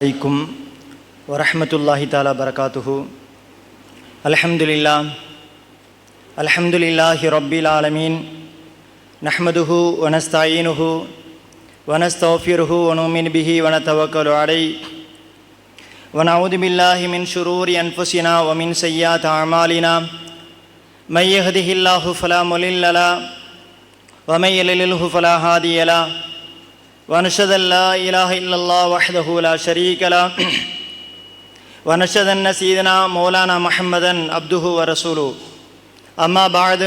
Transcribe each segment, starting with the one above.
अलैकुम वरहमतुल्लाहि ताला बरकातुहु। अल्हम्दुलिल्लाहि रब्बिल आलमीन नहमदुहु व नस्तईनुहु व नस्तगफिरुहु व नुमिनु बिहि व नतवक्कलु अलैहि व नऊज़ु बिल्लाहि मिन शुरूरि अनफुसिना व मिन सय्यिआति अअमालिना मन यहदिहिल्लाहु फला मुदिल्ल लहु व मन युद्लिल्हु फला हादिय लहु ونشهد أن لا إله إلا الله وحده لا شريك له ونشهد أن سيدنا مولانا محمدا عبده ورسوله أما بعد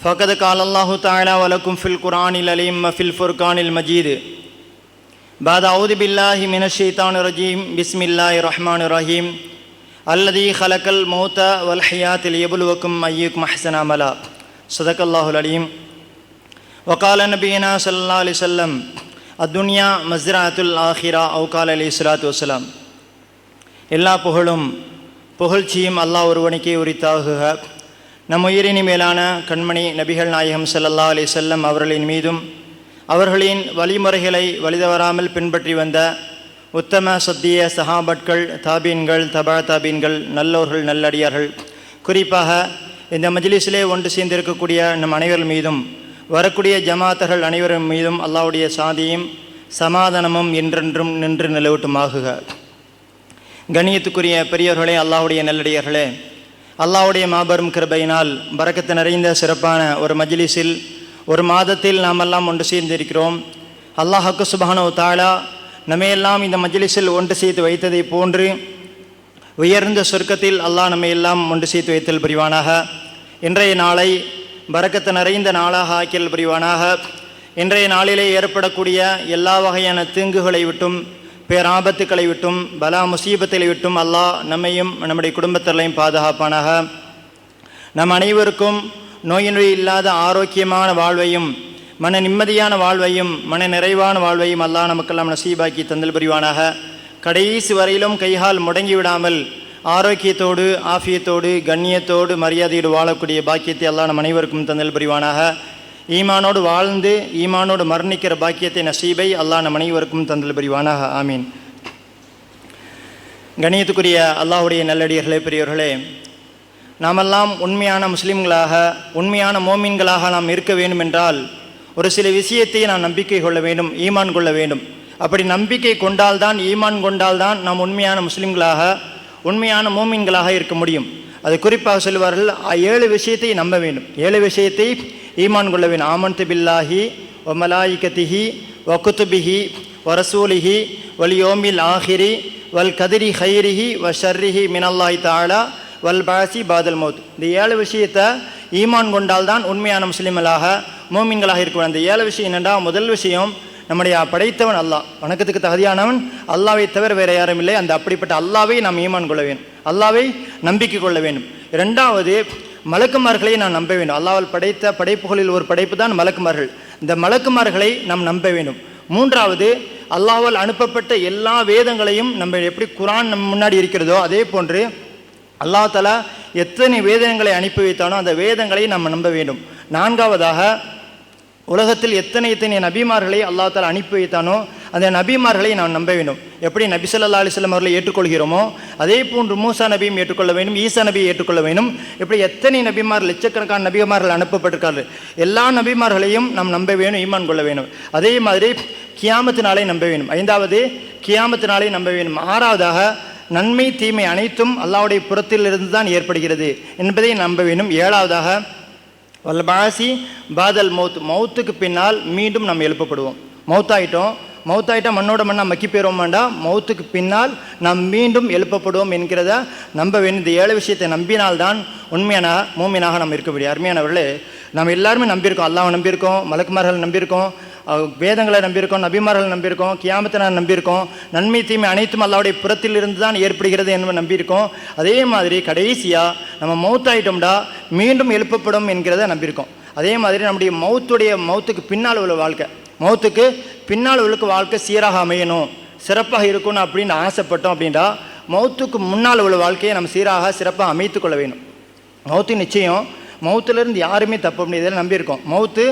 فقد قال الله تعالى ولكم في القرآن العليم وفي الفرقان المجيد بعد أعوذ بالله من الشيطان الرجيم بسم الله الرحمن الرحيم الذي خلق الموت والحياة ليبلوكم أيكم أحسن عملا صدق الله العليم وقال نبينا صلى الله عليه وسلم அத்துன்யா மஸ்ரஅத்துல் ஆஹிரா அவுகால் அலைஹி ஸலாத்து வஸலாம். எல்லா புகழ்ச்சியும் அல்லாஹ் ஒருவனுக்கே உரித்தாகுக. நம் உயிரினி மேலான கண்மணி நபிகள் நாயகம் ஸல்லல்லாஹு அலைஹி வஸல்லம் அவர்களின் மீதும் அவர்களின் வழிமுறைகளை வழிதவறாமல் பின்பற்றி வந்த உத்தம சத்திய சஹாபட்கள், தாபீன்கள், தபா தாபீன்கள், நல்லோர்கள், நல்லடியார்கள், குறிப்பாக இந்த மஜ்லிஸிலே ஒன்று சேர்ந்திருக்கக்கூடிய நம் அனைவர்கள் மீதும் வரக்கூடிய ஜமாத்தர்கள் அனைவரும் மீதும் அல்லாஹ்வுடைய சாந்தியும் சமாதானமும் என்றென்றும் நின்று நிலவட்டுமாகுக. கண்ணியத்துக்குரிய பெரியவர்களே, அல்லாஹ்வுடைய நல்லடியார்களே, அல்லாஹ்வுடைய மாபெரும் கிருபையினால் பரக்கத்து நிறைந்த சிறப்பான ஒரு மஜ்லிஸில் ஒரு மாதத்தில் நாமெல்லாம் ஒன்று சேர்ந்திருக்கிறோம். அல்லாஹ்வுக்கு சுப்ஹானஹு வ தஆலா நம்மையெல்லாம் இந்த மஜ்லிஸில் ஒன்று சேர்த்து வைத்ததை போன்று உயர்ந்த சொர்க்கத்தில் அல்லாஹ் நம்மையெல்லாம் ஒன்று சேர்த்து வைத்தல் புரிவானாக. இன்றைய நாளை பரக்கத்து நிறைந்த நாளாக ஆக்கியல் புரிவானாக. இன்றைய நாளிலே ஏற்படக்கூடிய எல்லா வகையான தீங்குகளை விட்டும், பேராபத்துக்களை விட்டும், பலா முசீபத்தை விட்டும் அல்லாஹ் நம்மையும் நம்முடைய குடும்பத்திலையும் பாதுகாப்பானாக. நம் அனைவருக்கும் நோய் நொடி இல்லாத ஆரோக்கியமான வாழ்வையும், மன நிம்மதியான வாழ்வையும், மன நிறைவான வாழ்வையும் அல்லாஹ் நமக்கெல்லாம் நசீபாக்கி தந்தல் புரிவானாக. கடைசி வரையிலும் கைகால் முடங்கி விடாமல் ஆரோக்கியத்தோடு, ஆஃபியத்தோடு, கண்ணியத்தோடு, மரியாதையோடு வாழக்கூடிய பாக்கியத்தை அல்லாஹ் நம் அனைவருக்கும் தந்தல் புரிவானாக. ஈமானோடு வாழ்ந்து ஈமானோடு மரணிக்கிற பாக்கியத்தை நசீபை அல்லாஹ் நம் அனைவருக்கும் தந்தல் புரிவானாக. ஆமீன். கண்ணியத்துக்குரிய அல்லாஹ்வுடைய நல்லடியர்களே, பெரியவர்களே, நாமெல்லாம் உண்மையான முஸ்லீம்களாக, உண்மையான மோமீன்களாக நாம் இருக்க வேண்டும் என்றால் ஒரு சில விஷயத்தை நாம் நம்பிக்கை கொள்ள வேண்டும், ஈமான் கொள்ள வேண்டும். அப்படி நம்பிக்கை கொண்டால்தான், ஈமான் கொண்டால்தான் நாம் உண்மையான முஸ்லீம்களாக, உண்மையான மோமீன்களாக இருக்க முடியும். அது குறிப்பாக சொல்லுவார்கள், 7 விஷயத்தை நம்ப வேண்டும், 7 விஷயத்தை ஈமான் கொள்ள வேண்டும். ஆமன்து பில்லாஹி வ மலாயிகத்திஹி வ குதுபிஹி வ ரசூலிஹி வல் யௌமில் ஆஹிரி வல் கதிரி ஹைரிஹி வ ஷர்ரிஹி மினல்லாஹி தஆலா வல் பாசி பாதல் மௌத். இந்த 7 விஷயத்தை ஈமான் கொண்டால்தான் உண்மையான முஸ்லீம்களாக, மோமீன்களாக இருக்க வேண்டும். இந்த 7 விஷயம் என்னென்னா, முதல் விஷயம், நம்முடைய படைத்தவன் அல்லாஹ், வணக்கத்துக்கு தகுதியானவன் அல்லாவை தவிர வேறு யாரும் இல்லை. அந்த அப்படிப்பட்ட அல்லாவை நாம் ஈமான் கொள்ள வேண்டும், அல்லாவை நம்பிக்கை கொள்ள வேண்டும். 2வது, மலக்குமார்களை நாம் நம்ப வேண்டும். அல்லாஹ்வால் படைத்த படைப்புகளில் ஒரு படைப்பு தான் மலக்குமார்கள். இந்த மலக்குமார்களை நாம் நம்ப வேண்டும். 3வது, அல்லாஹ்வால் அனுப்பப்பட்ட எல்லா வேதங்களையும் நம்ம எப்படி குர்ஆன் நம்ம முன்னாடி இருக்கிறதோ அதே போன்று அல்லாஹ் தஆலா எத்தனை வேதங்களை அனுப்பி வைத்தானோ அந்த வேதங்களை நம்ம நம்ப வேண்டும். 4வதாக, உலகத்தில் எத்தனை நபிமார்களை அல்லாஹ் தஆலா அனுப்பி வைத்தானோ அந்த நபிமார்களை நாம் நம்ப வேண்டும். எப்படி நபி ஸல்லல்லாஹு அலைஹி வஸல்லம் அவர்களை ஏற்றுக்கொள்கிறோமோ அதே போன்று மூசா நபியும் ஏற்றுக்கொள்ள வேண்டும், ஈசா நபியை ஏற்றுக்கொள்ள வேண்டும். இப்படி எத்தனை நபிமார், லட்சக்கணக்கான நபிமார்கள் அனுப்பப்பட்டிருக்கார்கள், எல்லா நபிமார்களையும் நாம் நம்ப வேண்டும், ஈமான் கொள்ள வேண்டும். அதே மாதிரி கியாமத்து நாளை நம்ப வேண்டும். 5வது, கியாமத்து நாளை நம்ப வேண்டும். 6வதாக, நன்மை தீமை அனைத்தும் அல்லாஹ்வுடைய புறத்திலிருந்து தான் ஏற்படுகிறது என்பதை நம்ப வேண்டும். 7வதாக, வல் பாசி பாதல் மௌத், மௌத்துக்கு பின்னால் மீண்டும் நம்ம எழுப்பப்படுவோம். மௌத்தாயிட்டோம் மண்ணோட மண்ணா மக்கி போயிடுவோமாண்டா, மௌத்துக்கு பின்னால் நாம் மீண்டும் எழுப்பப்படுவோம் என்கிறத நம்ப வேண்டும். இந்த 7 விஷயத்தை நம்பினால்தான் உண்மையான மூமினாக நாம் இருக்க முடியும். அருமையானவர்களே, நம்ம எல்லாருமே நம்பியிருக்கோம், அல்லாஹ்வை நம்பியிருக்கோம், மலக்குமார்கள் நம்பியிருக்கோம், வேதங்களை நம்பியிருக்கோம், நபிமார்கள் நம்பியிருக்கோம், கியாமத்தை நம்பியிருக்கோம், நன்மை தீமை அனைத்தும் அல்லாஹ்வுடைய புறத்தில் இருந்து தான் ஏற்படுகிறது என்று நம்பியிருக்கோம். அதே மாதிரி கடைசியாக நம்ம மௌத்தாயிட்டோம்டா மீண்டும் எழுப்பப்படும் என்கிறத நம்பியிருக்கோம். அதே மாதிரி நம்முடைய மௌத்துக்கு பின்னால் உள்ள வாழ்க்கை, மௌத்துக்கு பின்னால் உள்ள வாழ்க்கை சீராக அமையணும், சிறப்பாக இருக்கணும் அப்படின்னு ஆசைப்பட்டோம் அப்படின்னா மௌத்துக்கு முன்னால் உள்ள வாழ்க்கையை நம்ம சீராக சிறப்பாக அமைத்து கொள்ள வேண்டும். மௌத்து நிச்சயம், மௌத்துலேருந்து யாருமே தப்ப முடியாதுன்னு நம்பியிருக்கோம். மௌத்து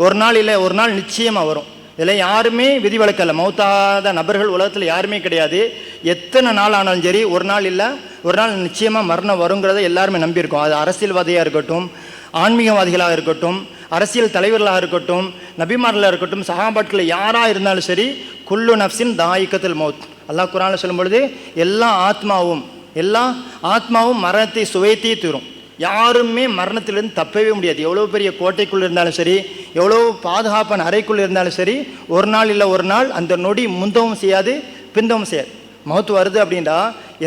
ஒரு நாள் இல்லை ஒரு நாள் நிச்சயமாக வரும். இதில் யாருமே விதிவிலக்கல்ல. மௌத்தாத நபர்கள் உலகத்தில் யாருமே கிடையாது. எத்தனை நாள் ஆனாலும் சரி, ஒரு நாள் இல்லை ஒரு நாள் நிச்சயமாக மரணம் வருங்கிறத எல்லாருமே நம்பியிருக்கோம். அது அரசியல்வாதியாக இருக்கட்டும், ஆன்மீகவாதிகளாக இருக்கட்டும், அரசியல் தலைவர்களாக இருக்கட்டும், நபிமார்களாக இருக்கட்டும், சஹாபாட்கள் யாராக இருந்தாலும் சரி, குல்லு நஃப்ஸின் தாயிக்கத்துல் மௌத். அல்லாஹ் குர்ஆனில் சொல்லும் பொழுது எல்லா ஆத்மாவும் மரணத்தை சுவைத்தே தீரும். யாருமே மரணத்திலிருந்து தப்பவே முடியாது. எவ்வளோ பெரிய கோட்டைக்குள்ளே இருந்தாலும் சரி, எவ்வளோ பாதுகாப்பான அறைக்குள்ளே இருந்தாலும் சரி, ஒரு நாள் இல்லை ஒரு நாள் அந்த நொடி முந்தவும் செய்யாது, பிந்தவும் செய்யாது. மௌத்து வருது அப்படின்னா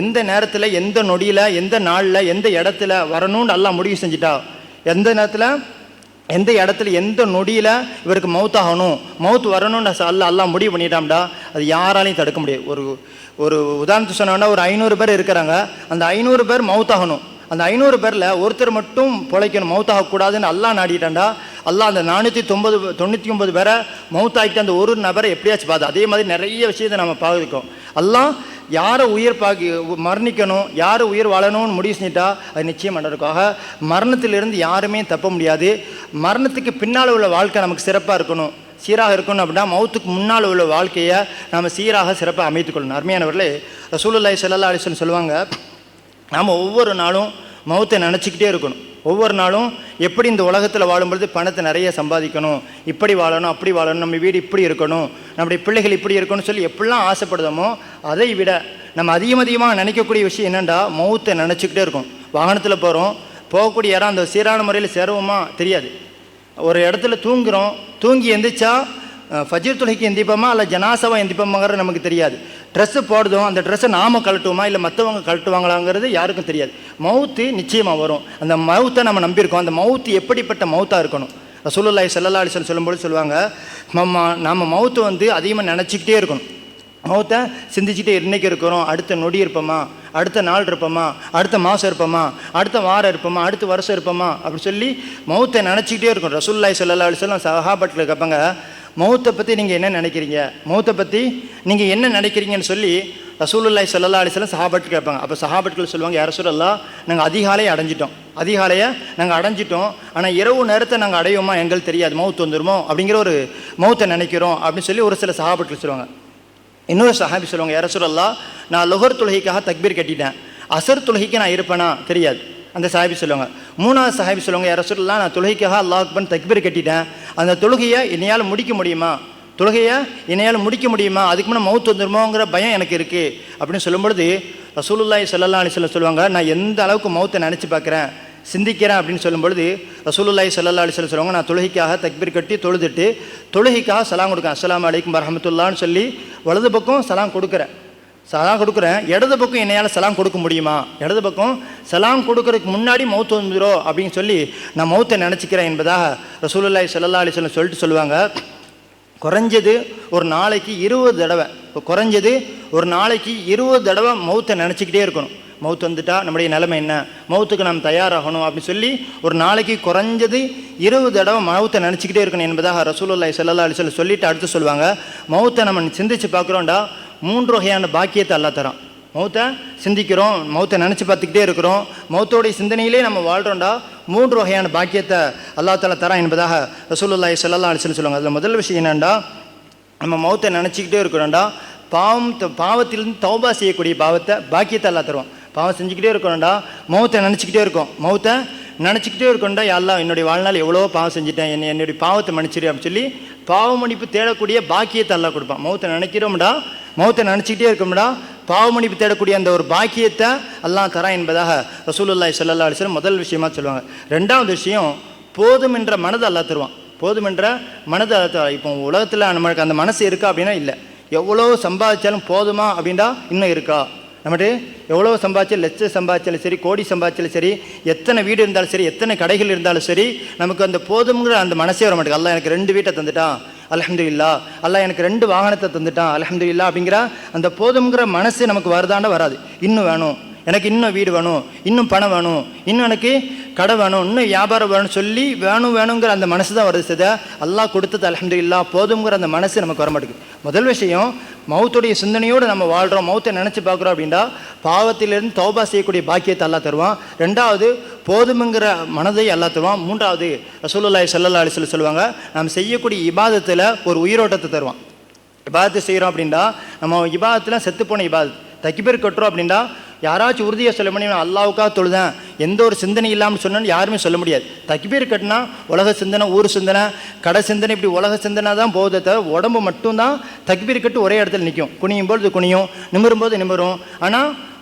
எந்த நேரத்தில், எந்த நொடியில், எந்த நாளில், எந்த இடத்துல வரணும்னு அல்லாஹ் முடிவு செஞ்சுட்டா, எந்த நேரத்தில், எந்த இடத்துல, எந்த நொடியில் இவருக்கு மௌத்தாகணும், மௌத்து வரணும்னு அல்லாஹ் முடிவு பண்ணிட்டாம்டா, அது யாராலையும் தடுக்க முடியாது. ஒரு உதாரணத்துக்கு சொன்னோன்னா, ஒரு 500 பேர் இருக்கிறாங்க, அந்த 500 பேர் மௌத்தாகணும். அந்த 500 பேரில் ஒருத்தர் மட்டும் பிழைக்கணும், மௌத்தாகக்கூடாதுன்னு அல்லாஹ் நாடிட்டாண்டா, அல்லாஹ் அந்த 499 பேரை மௌத்தாகிட்டு அந்த ஒரு நபரை எப்படியாச்சும் பார்த்து. அதே மாதிரி நிறைய விஷயத்தை நம்ம பார்த்துக்கோம். அல்லாஹ் யாரை உயிர் மரணிக்கணும், யார் உயிர் வாழணும்னு முடிவு செஞ்சிட்டா அது நிச்சயம் நடக்கும். ஆக மரணத்திலிருந்து யாருமே தப்ப முடியாது. மரணத்துக்கு பின்னால் உள்ள வாழ்க்கை நமக்கு சிறப்பாக இருக்கணும், சீராக இருக்கணும் அப்படின்னா மௌத்துக்கு முன்னால் உள்ள வாழ்க்கையை நம்ம சீராக சிறப்பாக அமைத்துக்கொள்ளணும். அருமையானவர்களே, ரசூலுல்லாஹி ஸல்லல்லாஹு அலைஹி வஸல்லம் சொல்லுவாங்க, நாம் ஒவ்வொரு நாளும் மௌத்தை நினச்சிக்கிட்டே இருக்கணும். ஒவ்வொரு நாளும் எப்படி இந்த உலகத்தில் வாழும்பொழுது பணத்தை நிறைய சம்பாதிக்கணும், இப்படி வாழணும், அப்படி வாழணும், நம்ம வீடு இப்படி இருக்கணும், நம்முடைய பிள்ளைகள் இப்படி இருக்கணும்னு சொல்லி எப்படிலாம் ஆசைப்படுதோமோ அதை விட நம்ம அதிகமாக நினைக்கக்கூடிய விஷயம் என்னென்னா மௌத்தை நினச்சிக்கிட்டே இருக்கும். வாகனத்தில் போகக்கூடிய இடம் அந்த சீரான முறையில் சேருவோமா தெரியாது. ஒரு இடத்துல தூங்குகிறோம், தூங்கி எந்திரிச்சா ஃபஜ்ர் தொழுகைக்கு எந்திப்போமா இல்லை ஜனாசாவை எந்திப்போமாங்கிறது நமக்கு தெரியாது. ட்ரெஸ்ஸு போடுதோம், அந்த ட்ரெஸ்ஸை நாம் கழட்டுவோமா இல்லை மற்றவங்க கழட்டுவாங்களாங்கிறது யாருக்கும் தெரியாது. மௌத்து நிச்சயமாக வரும். அந்த மௌத்தை நம்ம நம்பியிருக்கோம். அந்த மௌத்து எப்படிப்பட்ட மௌத்தாக இருக்கணும், ரசூலுல்லாஹி ஸல்லல்லாஹு அலைஹி வஸல்லம் சொல்லும்போது சொல்லுவாங்க, நம்ம மௌத்தை அதிகமாக நினச்சிக்கிட்டே இருக்கணும். மௌத்தை சிந்திச்சுட்டே இன்றைக்கி இருக்கிறோம், அடுத்த நொடி இருப்போமா, அடுத்த நாள் இருப்போமா, அடுத்த மாதம் இருப்போமா, அடுத்த வாரம் இருப்போமா, அடுத்த வருஷம் இருப்போமா அப்படி சொல்லி மௌத்தை நினச்சிக்கிட்டே இருக்கும். ரசூலுல்லாஹி ஸல்லல்லாஹு அலைஹி வஸல்லம் சஹாபாட்கள் கேட்பாங்க, மௌத்தை பற்றி நீங்கள் என்ன நினைக்கிறீங்க, மௌத்தை பற்றி நீங்கள் என்ன நினைக்கிறீங்கன்னு சொல்லி ரசூலுல்லாஹி ஸல்லல்லாஹு அலைஹி வஸல்லம் சஹாபாட்கள் கேட்பாங்க. அப்போ சஹாபாட்கள் சொல்லுவாங்க, யா ரசூலல்லாஹ், நாங்கள் அதிகாலையை அடைஞ்சிட்டோம், ஆனால் இரவு நேரத்தை நாங்கள் அடையோமா எங்களுக்கு தெரியாது, மௌத்து வந்துடுமோ அப்படிங்கிற ஒரு மௌத்தை நினைக்கிறோம் அப்படின்னு சொல்லி ஒரு சில சஹாபாட்கள் சொல்லுவாங்க. இன்னொரு சஹாபி சொல்லுவாங்க, யா ரசூலல்லாஹ், நான் லுஹர் தொழுகைக்காக தக்பீர் கட்டிட்டேன், அசர் தொழுகைக்கு நான் இருப்பேனா தெரியாது. அந்த சஹாபி சொல்லுவாங்க. மூணாவது சஹாபி சொல்லுவாங்க, யா ரசூலல்லாஹ், நான் தொழுகைக்காக அல்லாஹ் அக்பர் தக்பீர் கட்டிட்டேன், அந்த தொழுகையை என்னையால் முடிக்க முடியுமா, அதுக்கு முன்னே மௌத்து வந்துடுமோங்கிற பயம் எனக்கு இருக்குது அப்படின்னு சொல்லும்பொழுது ரசூலுல்லாஹி ஸல்லல்லாஹு அலைஹி வஸல்லம் சொல்லுவாங்க, நான் எந்த அளவுக்கு மௌத்தை நினச்சி பார்க்குறேன், சிந்திக்கிறேன் அப்படின்னு சொல்லும்பொழுது ரசூலுல்லாஹி ஸல்லல்லாஹு அலைஹி வஸல்லம் சொல்லுவாங்க, நான் தொழுகைக்காக தக்பீர் கட்டி தொழுதுட்டு தொழுகைக்காக சலாம் கொடுக்குறேன், அஸ்ஸலாமு அலைக்கும் வரஹ்மத்துல்லாஹ்னு சொல்லி வலது பக்கம் சலாம் கொடுக்குறேன், இடது பக்கம் என்னையால் சலாம் கொடுக்க முடியுமா, இடது பக்கம் சலாம் கொடுக்கறதுக்கு முன்னாடி மௌத்து வந்துடும் அப்படின்னு சொல்லி நான் மௌத்தை நினச்சிக்கிறேன் என்பதாக ரசூலுல்லாஹி ஸல்லல்லாஹு அலைஹி வஸல்லம் சொல்லிட்டு சொல்லுவாங்க. குறைஞ்சது ஒரு நாளைக்கு 20 தடவை மௌத்தை நினச்சிக்கிட்டே இருக்கணும். மௌத்து வந்துட்டா நம்முடைய நிலைமை என்ன, மௌத்துக்கு நாம் தயாராகணும் அப்படின்னு சொல்லி ஒரு நாளைக்கு குறைஞ்சது 20 தடவை மௌத்தை நினச்சிக்கிட்டே இருக்கணும் என்பதாக ரசூலுல்லாஹி ஸல்லல்லாஹு அலைஹி வஸல்லம் சொல்லிட்டு அடுத்து சொல்லுவாங்க, மௌத்தை நம்ம சிந்திச்சு பார்க்குறோம்டா 3 வகையான பாக்கியத்தை அல்லாஹ் தரான். மௌத்தை சிந்திக்கிறோம், மௌத்தை நினச்சி பார்த்துக்கிட்டே இருக்கிறோம், மௌத்தோடைய சிந்தனையிலே நம்ம வாழ்கிறோம்டா 3 வகையான பாக்கியத்தை அல்லாஹ் தஆலா தரான் என்பதாக ரசூலுல்லாஹி ஸல்லல்லாஹு அலைஹி வஸல்லம் சொல்லுவாங்க. அதில் முதல் விஷயம் என்னென்னா, நம்ம மௌத்தை நினச்சிக்கிட்டே இருக்கிறோம்டா பாவத்திலிருந்து தௌபா செய்யக்கூடிய பாக்கியத்தை அல்லாஹ் தருவான். பாவம் செஞ்சுக்கிட்டே இருக்கணும்டா, மௌத்தை நினச்சிக்கிட்டே இருக்கணும்டா, யா அல்லாஹ் என்னுடைய வாழ்நாள் எவ்வளோ பாவம் செஞ்சுட்டேன், என்னுடைய பாவத்தை மன்னிச்சிரு அப்படின்னு சொல்லி பாவ மன்னிப்பு தேடக்கூடிய பாக்கியத்தை அல்லாஹ் கொடுப்பான். மௌத்தை நினச்சிக்கிட்டே இருக்கோம்டா, பாவ மன்னிப்பு தேடக்கூடிய அந்த ஒரு பாக்கியத்தை அல்லாஹ் தரான் என்பதாக ரசூலுல்லாஹி ஸல்லல்லாஹு அலைஹி வஸல்லம் முதல் விஷயமா சொல்லுவாங்க. ரெண்டாவது விஷயம், போதும் என்ற மனதை அல்லாஹ் தருவான். இப்போ உலகத்தில் நம்மளுக்கு அந்த மனசு இருக்கா அப்படின்னா இல்லை. எவ்வளோ சம்பாதிச்சாலும் போதுமா அப்படின்னா இன்னும் இருக்கா. நம்மகிட்ட எவ்வளோ சம்பாதிச்சாலும், லட்சம் சம்பாதிச்சாலும் சரி, கோடி சம்பாதிச்சாலும் சரி, எத்தனை வீடு இருந்தாலும் சரி, எத்தனை கடைகள் இருந்தாலும் சரி, நமக்கு அந்த போதுங்கிற அந்த மனசே வர மாட்டேங்குது. அல்லாஹ் எனக்கு 2 வீட்டை தந்துட்டான், அல்ஹம்துலில்லாஹ், அல்லாஹ் எனக்கு 2 வாகனத்தை தந்துட்டான், அல்ஹம்துலில்லாஹ் அப்படிங்கிற அந்த போதுங்கிற மனசு நமக்கு வருதாண்டா வராது. இன்னும் வேணும், எனக்கு இன்னும் வீடு வேணும், இன்னும் பணம் வேணும், இன்னும் எனக்கு கடை வேணும், இன்னும் வியாபாரம் வேணும்னு சொல்லி வேணுங்கிற அந்த மனசு தான் வருது. சதா அல்லாஹ் கொடுத்தது அல்ஹம்துலில்லாஹ் போதுங்கிற அந்த மனசு நமக்கு வர மாட்டேங்குது. முதல் விஷயம், மௌத்துடைய சிந்தனையோடு நம்ம வாழ்கிறோம், மௌத்தை நினச்சி பார்க்குறோம் அப்படின்னா பாவத்திலிருந்து தௌபா செய்யக்கூடிய பாக்கியத்தை அல்லாஹ் தருவான். ரெண்டாவது, போதுமுங்கிற மனதை அல்லாஹ் தருவான். மூன்றாவது ரசூலுல்லாஹி ஸல்லல்லாஹு அலைஹி வஸல்லம் சொல்லுவாங்க, நாம் செய்யக்கூடிய இபாதத்தில் ஒரு உயிரோட்டத்தை தருவான். இபாதத்து செய்கிறோம் அப்படின்னா நம்ம இபாதத்தில் செத்துப்போன இபாதத். தக்பீர் கட்டுறோம் அப்படின்னா யாராச்சும் உறுதியாக சொல்ல முடியும், அல்லாவுக்காக தொழுதேன் எந்த ஒரு சிந்தனை இல்லாமல் சொன்னான்னு யாருமே சொல்ல முடியாது. தக்பீர் கட்டினா உலக சிந்தனை, ஊர் சிந்தனை, கடை சிந்தனை, இப்படி உலக சிந்தனை தான் போகுதே தவிர உடம்பு மட்டும்தான் தக்பீர் கட்டு ஒரே இடத்துல நிற்கும். குனியும் போது குனியும், நிமிரும்போது நிமிரும். ஆனால்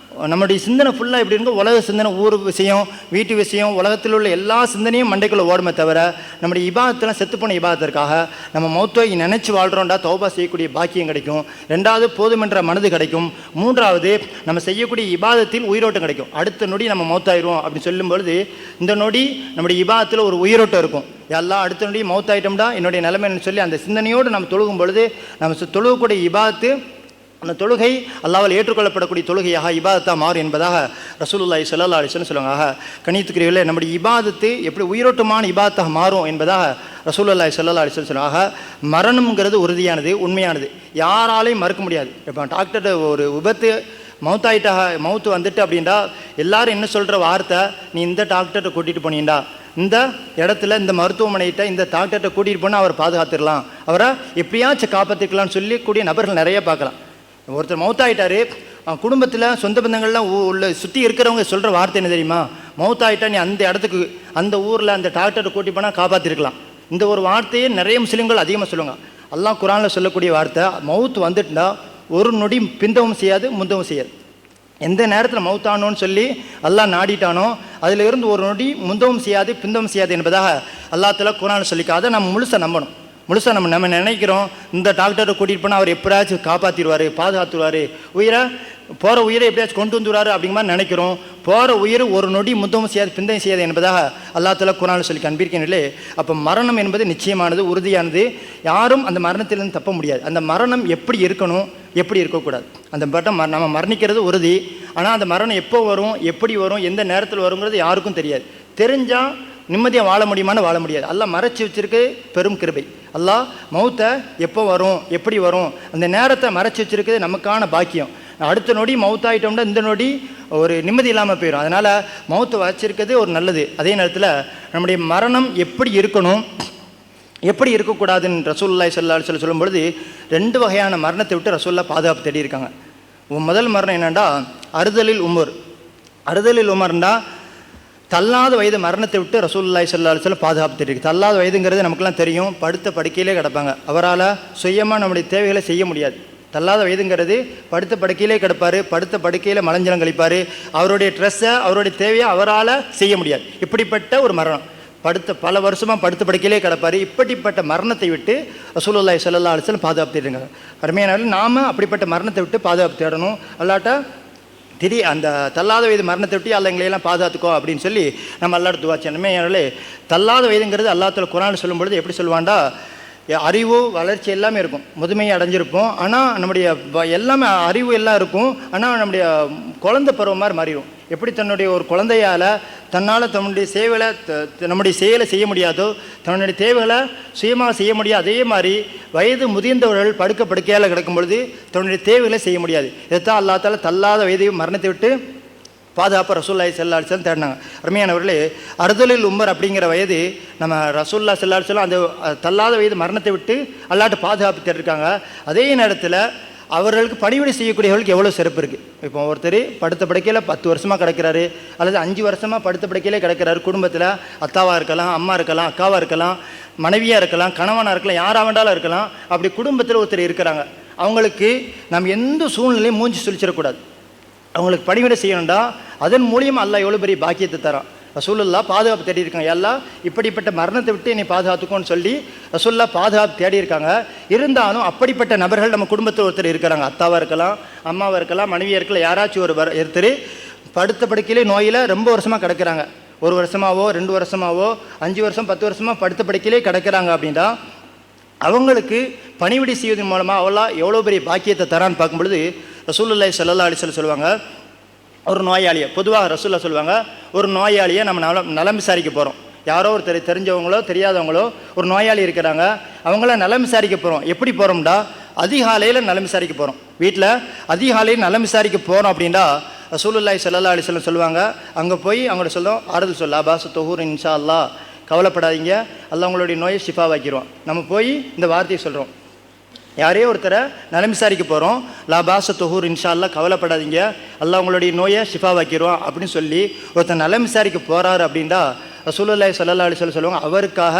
நம்முடைய சிந்தனை ஃபுல்லாக எப்படி இருக்கும், உலக சிந்தனை, ஊர் விஷயம், வீட்டு விஷயம், உலகத்தில் உள்ள எல்லா சிந்தனையும் மண்டைக்குள்ளே ஓடுமே தவிர நம்முடைய இபாதத்தெல்லாம் செத்துப்போன இபாதத்திற்காக நம்ம மௌத்தை நினைச்சு வாழ்கிறோம்டா தௌபா செய்யக்கூடிய பாக்கியம் கிடைக்கும். ரெண்டாவது போதுமென்ற மனது கிடைக்கும். மூன்றாவது நம்ம செய்யக்கூடிய இபாதத்தில் உயிரோட்டம் கிடைக்கும். அடுத்த நொடி நம்ம மௌத்தாயிரும் அப்படின்னு சொல்லும்பொழுது இந்த நொடி நம்முடைய இபாதத்தில் ஒரு உயிரோட்டம் இருக்கும். எல்லாம் அடுத்த நொடி மௌத்தாயிட்டோம்டா என்னுடைய நிலைமைன்னு சொல்லி அந்த சிந்தனையோடு நம்ம தொழுகும் பொழுது நம்ம தொழுகக்கூடிய இபாதத்து அந்த தொழுகை அல்லாஹ்வால் ஏற்றுக்கொள்ளப்படக்கூடிய தொழுகையாக இபாதத்தாக மாறும் என்பதாக ரசூலுல்லாஹி ஸல்லல்லாஹு அலைஹி வஸல்லம் சொல்லுவாங்க. கணித்துக்குரியவர்களே, நம்முடைய இபாதத்து எப்படி உயிரோட்டமான இபாதத்தாக மாறும் என்பதாக ரசூலுல்லாஹி ஸல்லல்லாஹு அலைஹி வஸல்லம் சொல்லுவாங்க. மரணம்ங்கிறது உறுதியானது, உண்மையானது, யாராலையும் மறுக்க முடியாது. இப்போ டாக்டர்கிட்ட ஒரு விபத்து மவுத்து வந்துட்டு அப்படின்டா எல்லாரும் என்ன சொல்கிற வார்த்தை, நீ இந்த டாக்டர்கிட்ட கூட்டிகிட்டு போனீண்டா, இந்த இடத்துல இந்த மருத்துவமனைகிட்ட இந்த டாக்டர்கிட்ட கூட்டிகிட்டு போனால் அவரை பாதுகாத்துடலாம், அவரை எப்படியாச்சும் காப்பாற்றிக்கலாம்னு சொல்லக்கூடிய நபர்கள் நிறைய பார்க்கலாம். ஒருத்தர் மௌத்தாயிட்டாரு, குடும்பத்தில் சொந்த பந்தங்கள்லாம் உள்ள சுற்றி இருக்கிறவங்க சொல்கிற வார்த்தை என்ன தெரியுமா, மௌத்தாயிட்டா நீ அந்த இடத்துக்கு அந்த ஊரில் அந்த டாக்டரை கூட்டி போனால் காப்பாற்றிருக்கலாம். இந்த ஒரு வார்த்தையே நிறைய முஸ்லீம்கள் அதிகமாக சொல்லுவாங்க. அல்லாஹ் குர்ஆனில் சொல்லக்கூடிய வார்த்தை, மவுத் வந்துட்டுனா ஒரு நொடி பிந்தவும் செய்யாது, முந்தவும் செய்யாது. எந்த நேரத்தில் மவுத்தானோன்னு சொல்லி அல்லாஹ் நாடிட்டானோ அதில் இருந்து ஒரு நொடி முந்தவும் செய்யாது, பிந்தவும் செய்யாது என்பதாக அல்லாஹ் தஆலா குர்ஆனில் சொல்லிக்க. அதை நம்ம முழுசாக நம்பணும். முழுசாக நம்ம நினைக்கிறோம் இந்த டாக்டரை கூட்டிகிட்டு போனால் அவர் எப்படியாச்சும் காப்பாற்றிடுவார், பாதுகாத்துருவார், போகிற உயிரை எப்படியாச்சும் கொண்டு வந்துடுவார் அப்படிங்கிற மாதிரி நினைக்கிறோம். போகிற உயிர் ஒரு நொடி முந்தவும் செய்யாது, பிந்தவும் செய்யாது என்பதாக அல்லாஹ் தஆலா குர்ஆனில் சொல்லி அன்பிருக்கீங்களே. அப்போ மரணம் என்பது நிச்சயமானது, உறுதியானது, யாரும் அந்த மரணத்திலிருந்து தப்ப முடியாது. அந்த மரணம் எப்படி இருக்கணும், எப்படி இருக்கக்கூடாது, அந்த நம்ம மரணிக்கிறது உறுதி. ஆனால் அந்த மரணம் எப்போ வரும், எப்படி வரும், எந்த நேரத்தில் வருங்கிறது யாருக்கும் தெரியாது. தெரிஞ்சால் நிம்மதியாக வாழ முடியுமான்னு வாழ முடியாது. அல்லாஹ் மறைச்சி வச்சிருக்கு பெரும் கிருபை. அல்லாஹ் மௌத்தை எப்போ வரும், எப்படி வரும், அந்த நேரத்தை மறைச்சி வச்சிருக்குது நமக்கான பாக்கியம். அடுத்த நொடி மௌத்தாயிட்டோம்னா இந்த நொடி ஒரு நிம்மதி இல்லாமல் போயிடும். அதனால் மௌத்தை வச்சிருக்கிறது ஒரு நல்லது. அதே நேரத்தில் நம்முடைய மரணம் எப்படி இருக்கணும், எப்படி இருக்கக்கூடாதுன்னு ரசூலுல்லாஹி ஸல்லல்லாஹு அலைஹி வஸல்லம் சொல்லும்பொழுது 2 வகையான மரணத்தை விட்டு ரசூலுல்லாஹ் பாதுகாப்பு தேடி இருக்காங்க. முதல் மரணம் என்னென்னா அறுதலில் உமர். அறுதலில் உமர்னா தள்ளாத வயது மரணத்தை விட்டு ரசூலுல்லாஹி ஸல்லல்லாஹு அலைஹி வஸல்லம் பாதுகாப்பு தெரிவிக்கு. தள்ளாத வயதுங்கிறது நமக்குலாம் தெரியும், படுத்த படுக்கையிலே கிடப்பாங்க, அவரால் சுயமாக நம்முடைய தேவைகளை செய்ய முடியாது. தள்ளாத வயதுங்கிறது படுத்த படுக்கையிலே கிடப்பார், படுத்த படுக்கையில் மலஞ்சலம் கழிப்பார், அவருடைய ட்ரெஸ்ஸை அவருடைய தேவையை அவரால் செய்ய முடியாது. இப்படிப்பட்ட ஒரு மரணம், பல வருஷமாக படுத்த படுக்கையிலே கிடப்பார். இப்படிப்பட்ட மரணத்தை விட்டு ரசூலுல்லாஹி ஸல்லல்லாஹு அலைஹி வஸல்லம் பாதுகாப்பு தேடுங்க. அருமையானவர்கள், நாம் அப்படிப்பட்ட மரணத்தை விட்டு பாதுகாப்பு தேடணும். அல்லாட்ட அந்த தள்ளாத வயது மரணத்தை விட்டு அல்ல எங்களையெல்லாம் பாதுகாத்துக்கோ அப்படின்னு சொல்லி நம்ம அல்லாட்ட துவா செய்யணுமே. ஏன்னாலே தள்ளாத வயதுங்கிறது அல்லாஹ் தஆலா குர்ஆனில் சொல்லும்பொழுது எப்படி சொல்லுவாண்டா, அறிவு வளர்ச்சி எல்லாமே இருக்கும், முதுமையை அடைஞ்சிருப்போம், ஆனால் நம்முடைய எல்லாமே அறிவு எல்லாம் இருக்கும், ஆனால் நம்முடைய குழந்தை பருவம் மாதிரி மாறிடும். எப்படி தன்னுடைய ஒரு குழந்தையால் தன்னால் நம்முடைய செயலை செய்ய முடியாதோ, தன்னுடைய தேவைகளை சுயமாக செய்ய முடியாது, அதே மாதிரி வயது முதிர்ந்தவர்கள் படுக்கையால் கிடக்கும் பொழுது தன்னுடைய தேவைகளை செய்ய முடியாது. இதைத்தான் அல்லாஹ் தஆலா தள்ளாத வயதையும் மரணத்தை விட்டு பாதுகாப்பு ரசூலுல்லாஹி ஸல்லல்லாஹு அலைஹி வஸல்லம் தேடினாங்க. அருமையானவர்களே, அறுதலில் உமர் அப்படிங்கிற வயது நம்ம ரசூலுல்லாஹி ஸல்லல்லாஹு அலைஹி வஸல்லம் அந்த தள்ளாத வயது மரணத்தை விட்டு அல்லாஹ்ட்ட பாதுகாப்பு தேடிருக்காங்க. அதே நேரத்தில் அவர்களுக்கு பணிவிடை செய்யக்கூடியவர்களுக்கு எவ்வளோ சிறப்பு இருக்குது. இப்போ ஒருத்தர் படுத்த படுக்கையில் 10 வருஷமாக கிடக்கிறாரு, அல்லது 5 வருஷமாக படுத்த படுக்கையிலே கிடக்கிறாரு. குடும்பத்தில் அத்தாவாக இருக்கலாம், அம்மா இருக்கலாம், அக்காவாக இருக்கலாம், மனைவியாக இருக்கலாம், கணவனாக இருக்கலாம், யாராக வேண்டாலும் இருக்கலாம். அப்படி குடும்பத்தில் ஒருத்தர் இருக்கிறாங்க, அவங்களுக்கு நம்ம எந்த சூழ்நிலையும் மூஞ்சி சுழிச்சிடக்கூடாது. அவங்களுக்கு பணிவிடை செய்யணும்டா அதன் மூலியம் அல்லாஹ் எவ்வளோ பெரிய பாக்கியத்தை தரான். ரசூலுல்லாஹ் பாதுகாப்பு தேடி இருக்காங்க. எல்லாம் இப்படிப்பட்ட மரணத்தை விட்டு என்னை பாதுகாத்துக்கோன்னு சொல்லி ரசூலுல்லாஹ் பாதுகாப்பு தேடி இருக்காங்க. இருந்தாலும் அப்படிப்பட்ட நபர்கள் நம்ம குடும்பத்தில் ஒருத்தர் இருக்கிறாங்க, அத்தாவாக இருக்கலாம், அம்மாவாக இருக்கலாம், மனைவியாக இருக்கலாம், யாராச்சும் ஒருத்தர் படுத்த படுக்கையிலே நோயில் ரொம்ப வருஷமாக கிடக்கிறாங்க. 1 வருஷமாவோ 2 வருஷமாவோ 5 வருஷம் 10 வருஷமாக படுத்த படுக்கையிலே கிடக்கிறாங்க. அப்படின்னா அவங்களுக்கு பணிவிடை செய்வதன் மூலமாக அல்லாஹ் எவ்வளோ பெரிய பாக்கியத்தை தரான்னு பார்க்கும்பொழுது ரசூலுல்லாஹி ஸல்லல்லாஹு அலைஹி வஸல்லம் சொல்லுவாங்க, ஒரு நோயாளியை பொதுவாக ரசூலுல்லாஹ் சொல்லுவாங்க, ஒரு நோயாளியை நம்ம நலம் விசாரிக்க போகிறோம். யாரோ ஒருத்தர் தெரிஞ்சவங்களோ தெரியாதவங்களோ ஒரு நோயாளி இருக்கிறாங்க, அவங்கள நலம் விசாரிக்க போகிறோம். எப்படி போகிறோம்டா, அதிகாலையில் நலம் விசாரிக்க போகிறோம். வீட்டில் அதிகாலையில் நலம் விசாரிக்க போகிறோம் அப்படின்னா ரசூலுல்லாஹி ஸல்லல்லாஹு அலைஹி வஸல்லம் சொல்லுவாங்க, அங்கே போய் அவங்கள்ட்ட சொல்லும் ஆறுதல் சொல்ல அபாச தொஹூர் இன்ஷா அல்லாஹ், கவலைப்படாதீங்க, அல்லாஹ் உங்களுடைய நோயை ஷிஃபாவாக்கிடுவான். நம்ம போய் இந்த வார்த்தையை சொல்கிறோம், யாரையோ ஒருத்தரை நலம் விசாரிக்க போகிறோம், லாபாச தொஹூர் இன்ஷா அல்லாஹ், கவலைப்படாதீங்க, அல்லாஹ் உங்களுடைய நோயை ஷிஃபாவாக்கிடுவான் அப்படின்னு சொல்லி ஒருத்தர் நலம் விசாரிக்க போகிறாரு அப்படின்னா ரசூலுல்லாஹி ஸல்லல்லாஹு அலைஹி வஸல்லம் சொல்லுவாங்க, அவருக்காக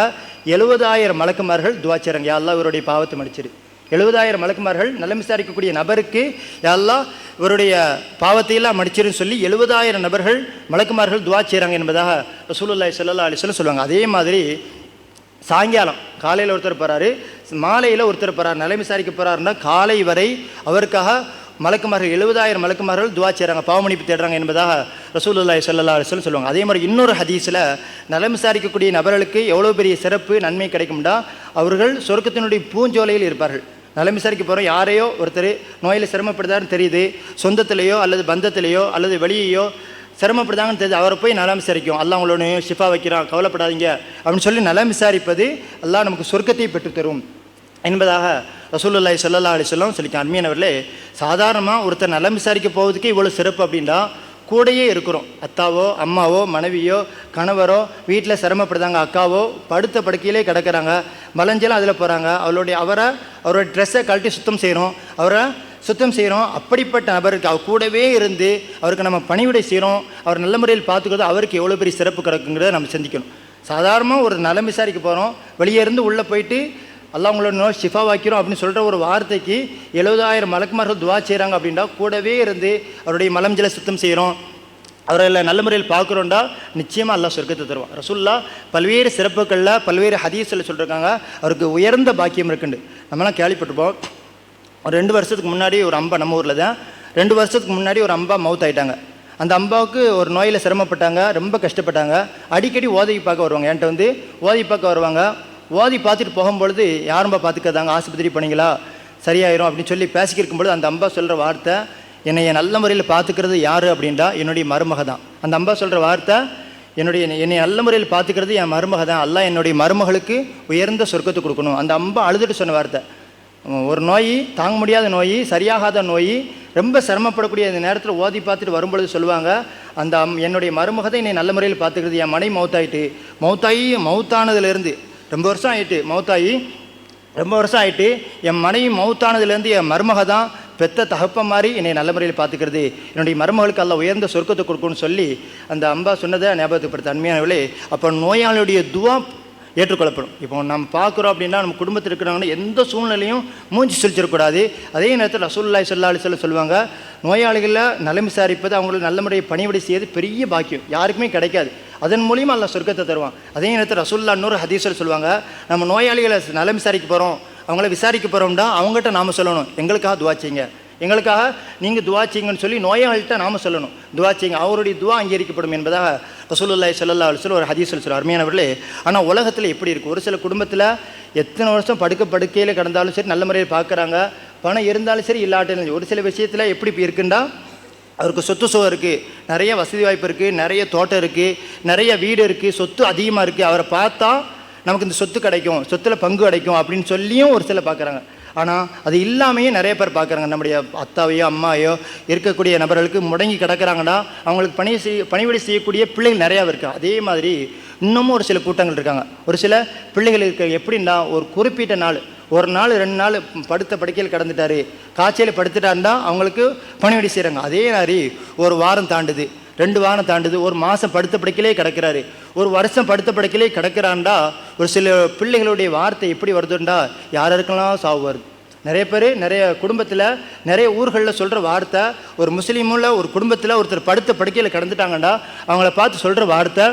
70,000 மலக்குமார்கள் துஆ செய்றாங்க, யா அல்லாஹ் இவருடைய பாவத்தை மன்னிச்சிரு. 70,000 மலக்குமார்கள் நலம் விசாரிக்கக்கூடிய நபருக்கு யா அல்லாஹ் இவருடைய பாவத்தையெல்லாம் மன்னிச்சிருன்னு சொல்லி 70,000 நபர்கள் மலக்குமார்கள் துஆ செய்கிறாங்க என்பதாக ரசூலுல்லாஹி ஸல்லல்லாஹு அலைஹி வஸல்லம் சொல்லுவாங்க. அதே மாதிரி சாயங்காலம் காலையில் ஒருத்தர் போகிறாரு, மாலையில் ஒருத்தர் போகிறார், நலம் விசாரிக்க போகிறாருன்னா காலை வரை அவருக்காக மலக்குமார்கள் 70,000 மலக்குமார்கள் துஆ செய்கிறாங்க, பாவமன்னிப்பு தேடுறாங்க என்பதாக ரசூலுல்லாஹி ஸல்லல்லாஹு அலைஹி வஸல்லம் சொல்லுவாங்க. அதே மாதிரி இன்னொரு ஹதீஸில் நலம் விசாரிக்கக்கூடிய நபர்களுக்கு எவ்வளோ பெரிய சிறப்பு நன்மை கிடைக்கும்னா, அவர்கள் சொர்க்கத்தினுடைய பூஞ்சோலையில் இருப்பார்கள். நலம் விசாரிக்க போகிறோம், யாரையோ ஒருத்தர் நோயில் சிரமப்படுதான்னு தெரியுது, சொந்தத்திலேயோ அல்லது பந்தத்திலேயோ அல்லது வெளியேயோ சிரமப்படுதாங்கன்னு தெரியுது, அவரை போய் நலம் விசாரிக்கும், அல்லாஹ் உங்களோட ஷிஃபா வைக்கிறான், கவலைப்படாதீங்க அப்படின்னு சொல்லி நலம் விசாரிப்பது அல்லாஹ் நமக்கு சொர்க்கத்தை பெற்றுத்தரும் என்பதாக ரசூலுல்லாஹி ஸல்லல்லாஹு அலைஹி வஸல்லம் சொல்லிக்க. அன்மையானவர்களே, சாதாரணமாக ஒருத்தர் நலம் விசாரிக்க போவதுக்கு இவ்வளோ சிறப்பு அப்படின்னா, கூடையே இருக்கிறோம், அத்தாவோ அம்மாவோ மனைவியோ கணவரோ வீட்டில் சிரமப்படுதாங்க, அக்காவோ படுத்த படுக்கையிலே கிடக்கிறாங்க, மலஞ்செல்லாம் அதில் போகிறாங்க, அவரோட ட்ரெஸ்ஸை கழட்டி சுத்தம் செய்கிறோம், அவரை சுத்தம் செய்கிறோம், அப்படிப்பட்ட நபருக்கு அவர் கூடவே இருந்து அவருக்கு நம்ம பணிவிடை செய்கிறோம், அவர் நல்ல முறையில் பார்த்துக்கிறது அவருக்கு எவ்வளோ பெரிய சிறப்பு கிடக்குங்கிறத நம்ம சிந்திக்கணும். சாதாரணமாக ஒரு நலம் விசாரிக்க போகிறோம், வெளியே இருந்து உள்ளே போயிட்டு அல்லாஹ் உங்களோட நோய் ஷிஃபா வைக்கிறோம் அப்படின்னு சொல்கிற ஒரு வார்த்தைக்கு 70,000 மலக்குமார்கள் துஆ செய்கிறாங்க அப்படின்னா, கூடவே இருந்து அவருடைய மலம்ஜலை சுத்தம் செய்கிறோம், அவர்களை நல்ல முறையில் பார்க்குறோண்டா நிச்சயமாக அல்லாஹ் சொர்க்கத்தை தருவான். ரசூலுல்லாஹ் பல்வேறு சிறப்புகளில் பல்வேறு ஹதீஸில் சொல்லியிருக்காங்க, அவருக்கு உயர்ந்த பாக்கியம் இருக்குண்டு. நம்மளாம் கேள்விப்பட்டிருப்போம், ஒரு 2 வருஷத்துக்கு முன்னாடி ஒரு அம்பா, நம்ம ஊரில் தான் 2 வருஷத்துக்கு முன்னாடி ஒரு அம்பா மவுத் ஆகிட்டாங்க. அந்த அம்பாவுக்கு ஒரு நோயில் சிரமப்பட்டாங்க, ரொம்ப கஷ்டப்பட்டாங்க, அடிக்கடி ஓதி பார்க்க வருவாங்க, என்கிட்ட வந்து ஓதி பார்க்க வருவாங்க. ஓதி பார்த்துட்டு போகும்பொழுது யாரும்பா பார்த்துக்கிறதாங்க, ஆஸ்பத்திரி போனீங்களா சரியாயிரும் அப்படின்னு சொல்லி பேசிக்கிருக்கும்பொழுது அந்த அம்பா சொல்கிற வார்த்தை, என்னை நல்ல முறையில் பார்த்துக்கிறது யார் அப்படின்டா என்னுடைய மருமக தான். அந்த அம்பா சொல்கிற வார்த்தை, என்னை நல்ல முறையில் பார்த்துக்கிறது என் மருமக தான், அல்லாஹ் என்னுடைய மருமகளுக்கு உயர்ந்த சொர்க்கத்தை கொடுக்கணும். அந்த அம்பா அழுதுட்டு சொன்ன வார்த்தை, ஒரு நோய், தாங்க முடியாத நோய், சரியாகாத நோய், ரொம்ப சிரமப்படக்கூடிய இந்த நேரத்தில் ஓதி பார்த்துட்டு வரும்பொழுது சொல்லுவாங்க, அந்த என்னுடைய மருமகதை என்னை நல்ல முறையில் பார்த்துக்கிறது, என் மனைவி மவுத்தானதுலேருந்து ரொம்ப வருஷம் ஆகிட்டு, ரொம்ப வருஷம் ஆகிட்டு, என் மனைவி மவுத்தானதுலேருந்து என் மருமக தான் பெத்த தகப்ப மாதிரி என்னை நல்ல முறையில் பார்த்துக்கிறது, என்னுடைய மருமகளுக்கு எல்லாம் உயர்ந்த சொர்க்கத்தை கொடுக்குன்னு சொல்லி அந்த அம்பா சொன்னதை ஞாபகப்படுத்த. அன்மையானவர்களே, அப்போ நோயாளியுடைய துவா ஏற்றுக்கொள்ளப்படும். இப்போ நம்ம பார்க்குறோம் அப்படின்னா, நம்ம குடும்பத்தில் இருக்கிறவங்கன்னா எந்த சூழ்நிலையும் மூஞ்சி சுழிச்சிடக்கூடாது. அதே நேரத்தில் ரசூலுல்லாஹி ஸல்லல்லாஹு அலைஹி வஸல்லம் சொல்லுவாங்க, நோயாளிகளை நலம் விசாரிப்பது, அவங்களுக்கு நல்ல முறையை பணிவிடை செய்வது பெரிய பாக்கியம், யாருக்குமே கிடைக்காது, அதன் மூலியமாக அல்லாஹ் சொர்க்கத்தை தருவான். அதே நேரத்தில் ரசூலுல்லாஹ் இன்னொரு ஹதீஸில் சொல்லுவாங்க, நம்ம நோயாளிகளை நலம் விசாரிக்க போகிறோம், அவங்கள விசாரிக்க போகிறோம்னா அவங்ககிட்ட நாம் சொல்லணும், எங்களுக்காக துஆ செய்யுங்க, எங்களுக்காக நீங்கள் துஆ செய்யுங்கன்னு சொல்லி நோயாளிகிட்ட நாம் சொல்லணும், துஆ செய்யுங்க, அவருடைய துஆ அங்கீகரிக்கப்படும் என்பதாக ரசூலுல்லாஹி ஸல்லல்லாஹு அலைஹி வஸல்லம் ஒரு ஹதீஸில் சொல்லுவார். அருமையானவர்களே, ஆனால் உலகத்தில் எப்படி இருக்குது, ஒரு சில குடும்பத்தில் எத்தனை வருஷம் படுக்கையில் கிடந்தாலும் சரி நல்ல முறையில் பார்க்குறாங்க, பணம் இருந்தாலும் சரி இல்லாட்டிலும், ஒரு சில விஷயத்தில் எப்படி இருக்குண்டா, அவருக்கு சொத்து சுகம் இருக்குது, நிறைய வசதி வாய்ப்பு இருக்குது, நிறைய தோட்டம் இருக்குது, நிறைய வீடு இருக்குது, சொத்து அதிகமாக இருக்குது, அவரை பார்த்தா நமக்கு இந்த சொத்து கிடைக்கும், சொத்தில் பங்கு கிடைக்கும் அப்படின்னு சொல்லியும் ஒரு சில பார்க்குறாங்க. ஆனால் அது இல்லாமையே நிறைய பேர் பார்க்குறாங்க. நம்முடைய அத்தாவையோ அம்மாவையோ இருக்கக்கூடிய நபர்களுக்கு முடங்கி கிடக்கிறாங்கன்னா அவங்களுக்கு பணிவிடை செய்யக்கூடிய பிள்ளைகள் நிறையா இருக்குது. அதே மாதிரி இன்னமும் ஒரு சில கூட்டங்கள் இருக்காங்க, ஒரு சில பிள்ளைகள் இருக்க. எப்படின்னா, ஒரு குறிப்பிட்ட நாள், ஒரு நாள் 2 நாள் படுத்த படுக்கையில் கிடந்துட்டாரு, காய்ச்சல் படுத்துட்டாருன்னா அவங்களுக்கு பணிவிடை செய்கிறாங்க. அதே மாதிரி ஒரு வாரம் தாண்டுது, 2 வாரம் தாண்டுது, ஒரு மாதம் படுத்த படுக்கையிலே கிடக்கிறாரு, ஒரு வருஷம் படுத்த படுக்கையிலே கிடக்கிறான்டா, ஒரு சில பிள்ளைகளுடைய வார்த்தை எப்படி வருதுண்டா, யாருக்கெல்லாம் சாவு வருது. நிறைய பேர் நிறைய குடும்பத்தில் நிறைய ஊர்களில் சொல்கிற வார்த்தை, ஒரு முஸ்லீமுள்ள ஒரு குடும்பத்தில் ஒருத்தர் படுத்த படுக்கையில் கிடந்துட்டாங்கண்டா அவங்கள பார்த்து சொல்கிற வார்த்தை,